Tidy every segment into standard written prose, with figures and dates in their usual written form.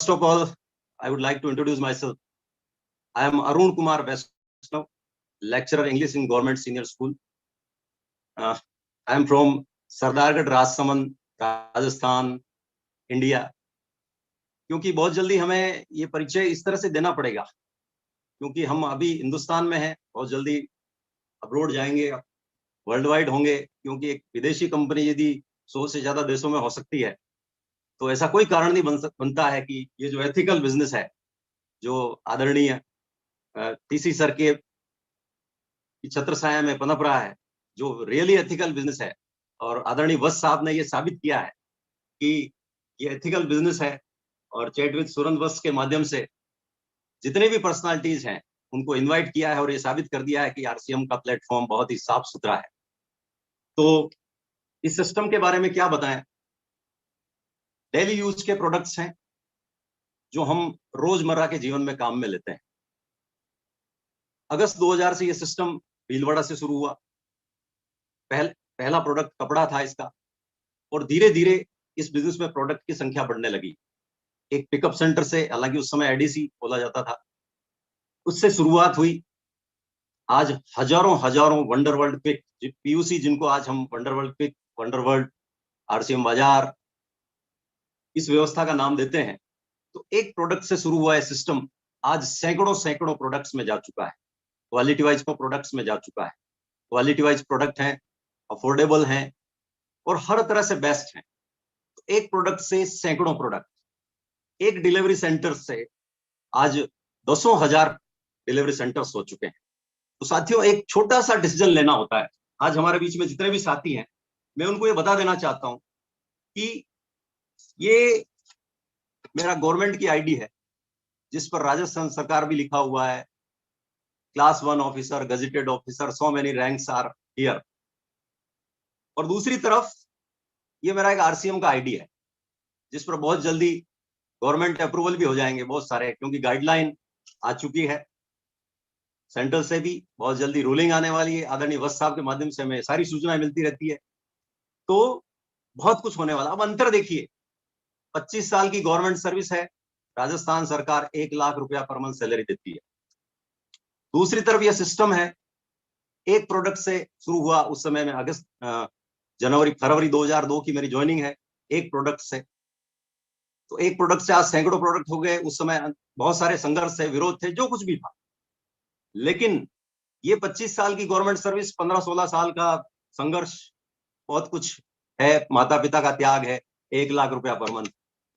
First of all, I would like to introduce myself. I am Arun Kumar Vaishnav, lecturer English in Government Senior School. I am from Sardargarh Rajsamand, Rajasthan, India. क्योंकि बहुत जल्दी हमें ये परिचय इस तरह से देना पड़ेगा, क्योंकि हम अभी हिंदुस्तान में हैं, बहुत जल्दी अब्रोड जाएंगे, वर्ल्ड वाइड होंगे। क्योंकि एक विदेशी कंपनी यदि 100 से ज्यादा देशों में हो सकती है, तो ऐसा कोई कारण नहीं बनता है कि ये जो एथिकल बिजनेस है, जो आदरणीय टीसी सर के छत्र छाया में पनप रहा है, जो रियली एथिकल बिजनेस है, और आदरणीय वत्स साहब ने ये साबित किया है कि ये एथिकल बिजनेस है। और चैट विद सुरंद वत्स के माध्यम से जितने भी पर्सनालिटीज हैं उनको इनवाइट किया है और ये साबित कर दिया है कि आरसीएम का प्लेटफॉर्म बहुत ही साफ सुथरा है। तो इस सिस्टम के बारे में क्या बताएं? डेली यूज के प्रोडक्ट्स हैं जो हम रोजमर्रा के जीवन में काम में लेते हैं। अगस्त 2000 से ये सिस्टम भीलवाड़ा से शुरू हुआ। पहला प्रोडक्ट कपड़ा था इसका, और धीरे धीरे इस बिजनेस में प्रोडक्ट की संख्या बढ़ने लगी। एक पिकअप सेंटर से, हालांकि उस समय एडीसी बोला जाता था, उससे शुरुआत हुई। आज हजारों वंडर वर्ल्ड क्विक पीयूसी, जिनको आज हम wonder world quick, wonder world, RCM बाजार, इस व्यवस्था का नाम देते हैं। तो एक प्रोडक्ट से शुरू हुआ है सिस्टम, आज सैकड़ों प्रोडक्ट्स में जा चुका है, क्वालिटी वाइज प्रोडक्ट्स में जा चुका है। क्वालिटी वाइज प्रोडक्ट हैं, अफोर्डेबल हैं और हर तरह से बेस्ट हैं। तो एक प्रोडक्ट से सैकड़ों प्रोडक्ट, एक डिलीवरी सेंटर से आज 10,000 डिलीवरी सेंटर्स हो चुके हैं। तो साथियों, एक छोटा सा डिसीजन लेना होता है। आज हमारे बीच में जितने भी साथी हैं, मैं उनको ये बता देना चाहता हूं कि ये मेरा गवर्नमेंट की आईडी है, जिस पर राजस्थान सरकार भी लिखा हुआ है, class 1 officer, gazetted officer, so many ranks are here. और दूसरी तरफ ये मेरा एक आरसीएम का आईडी है, जिस पर बहुत जल्दी गवर्नमेंट अप्रूवल भी हो जाएंगे बहुत सारे, क्योंकि गाइडलाइन आ चुकी है सेंट्रल से भी, बहुत जल्दी रूलिंग आने वाली है। आदरणीय वत्स साहब के माध्यम से हमें सारी सूचनाएं मिलती रहती है। तो बहुत कुछ होने वाला। अब अंतर देखिए, 25 साल की गवर्नमेंट सर्विस है, राजस्थान सरकार 1 लाख रुपया पर मंथ सैलरी देती है। दूसरी तरफ यह सिस्टम है, एक प्रोडक्ट से शुरू हुआ। उस समय में फरवरी 2002 की मेरी ज्वाइनिंग है, एक प्रोडक्ट से। तो एक प्रोडक्ट से आज सैकड़ों प्रोडक्ट हो गए। उस समय बहुत सारे संघर्ष थे, विरोध थे, जो कुछ भी था। लेकिन ये 25 साल की गवर्नमेंट सर्विस, 15-16 साल का संघर्ष, बहुत कुछ है, माता पिता का त्याग है, 1 लाख रुपया पर मंथ।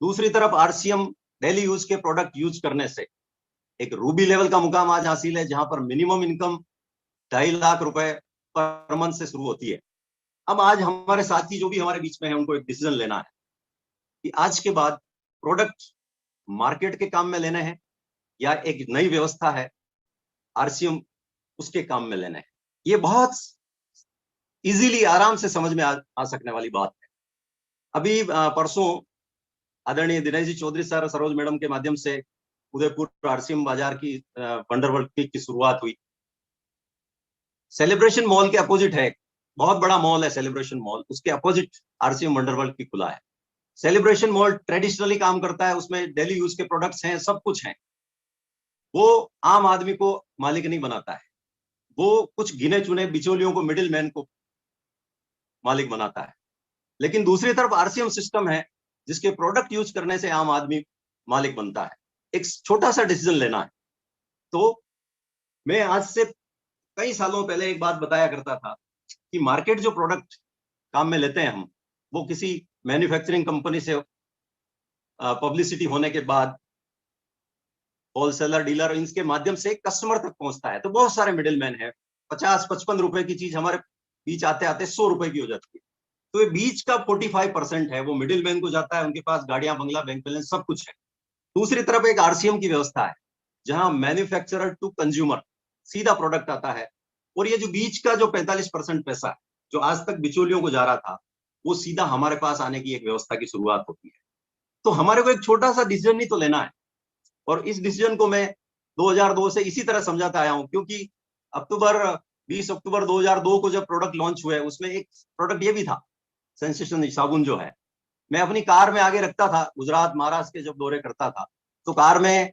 दूसरी तरफ आरसीएम डेली यूज के प्रोडक्ट यूज करने से एक रूबी लेवल का मुकाम आज हासिल है, जहां पर मिनिमम इनकम 2.5 लाख रुपए पर मंथ से शुरू होती है। अब आज हमारे साथी जो भी हमारे बीच में है, उनको एक डिसीजन लेना है कि आज के बाद प्रोडक्ट मार्केट के काम में लेने हैं या एक नई व्यवस्था है आरसीएम, उसके काम में लेने हैं। ये बहुत इजीली, आराम से समझ में आ सकने वाली बात है। अभी परसों आदरणीय दिनेश जी चौधरी सर, सरोज मैडम के माध्यम से उदयपुर आरसीएम बाजार की वंडर वर्ल्ड क्विक की शुरुआत हुई। सेलिब्रेशन मॉल के अपोजिट है, बहुत बड़ा मॉल है सेलिब्रेशन मॉल, उसके opposite RCM wonder world quick खुला है। सेलिब्रेशन मॉल ट्रेडिशनली काम करता है, उसमें डेली यूज के प्रोडक्ट्स हैं, सब कुछ हैं। वो आम आदमी को मालिक नहीं बनाता है, वो कुछ गिने चुने बिचौलियों को, मिडिल मैन को मालिक बनाता है। लेकिन दूसरी तरफ आरसीएम सिस्टम है, जिसके प्रोडक्ट यूज करने से आम आदमी मालिक बनता है। एक छोटा सा डिसीजन लेना है। तो मैं आज से कई सालों पहले एक बात बताया करता था कि मार्केट जो प्रोडक्ट काम में लेते हैं हम, वो किसी मैन्युफैक्चरिंग कंपनी से पब्लिसिटी होने के बाद होलसेलर, डीलर, इनके माध्यम से कस्टमर तक पहुंचता है। तो बहुत सारे मिडिल मैन है, 50-55 रुपए की चीज हमारे बीच आते आते 100 रुपए की हो जाती है। तो ये बीच का 45% है, वो मिडिल मैन को जाता है, उनके पास गाड़ियां, बंगला, बैंक बैलेंस सब कुछ है। दूसरी तरफ एक आरसीएम की व्यवस्था है, जहां मैन्युफैक्चरर टू कंज्यूमर सीधा प्रोडक्ट आता है, और ये जो बीच का जो 45% पैसा है, जो आज तक बिचौलियों को जा रहा था, वो सीधा हमारे पास आने की एक व्यवस्था की शुरुआत होती है। तो हमारे को एक छोटा सा डिसीजन ही तो लेना है, और इस डिसीजन को मैं 2002 से इसी तरह समझाता आया हूं। क्योंकि 20 अक्टूबर 2002 को जब प्रोडक्ट लॉन्च हुए, उसमें एक प्रोडक्ट ये भी था, सेंसेशन साबुन जो है, मैं अपनी कार में आगे रखता था, गुजरात महाराष्ट्र के जब दौरे करता था तो कार में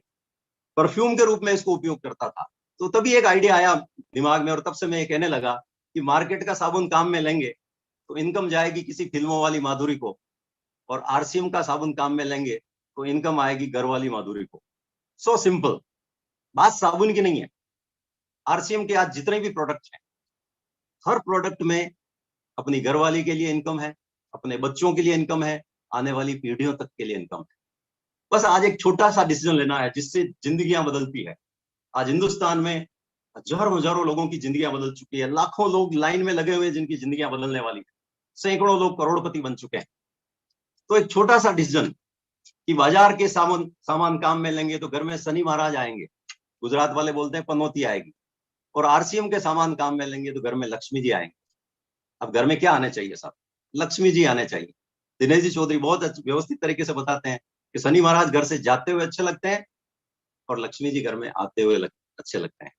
परफ्यूम के रूप में इसको उपयोग करता था। तो तभी एक आइडिया आया दिमाग में और तब से मैं ये कहने लगा कि मार्केट का साबुन काम में लेंगे तो इनकम जाएगी किसी फिल्मों वाली माधुरी को, और आरसीएम का साबुन काम में लेंगे तो इनकम आएगी घर वाली माधुरी को। सो सिंपल, बात साबुन की नहीं है। आरसीएम के आज जितने भी प्रोडक्ट हैं, हर प्रोडक्ट में अपनी घरवाली के लिए इनकम है, अपने बच्चों के लिए इनकम है, आने वाली पीढ़ियों तक के लिए इनकम है। बस आज एक छोटा सा डिसीजन लेना है जिससे जिंदगियां बदलती है। आज हिंदुस्तान में हजारों हजारों लोगों की जिंदगियां बदल चुकी है, लाखों लोग लाइन में लगे हुए हैं जिनकी जिंदगियां बदलने वाली है, सैकड़ों लोग करोड़पति बन चुके हैं। तो एक छोटा सा डिसीजन कि बाजार के सामान काम में लेंगे तो घर में शनि महाराज आएंगे, गुजरात वाले बोलते हैं पनौती आएगी, और आरसीएम के सामान काम में लेंगे तो घर में लक्ष्मी जी आएंगे। अब घर में क्या आने चाहिए साहब? लक्ष्मी जी आने चाहिए। दिनेश जी चौधरी बहुत व्यवस्थित तरीके से बताते हैं कि शनि महाराज घर से जाते हुए अच्छे लगते हैं और लक्ष्मी जी घर में आते हुए अच्छे लगते हैं।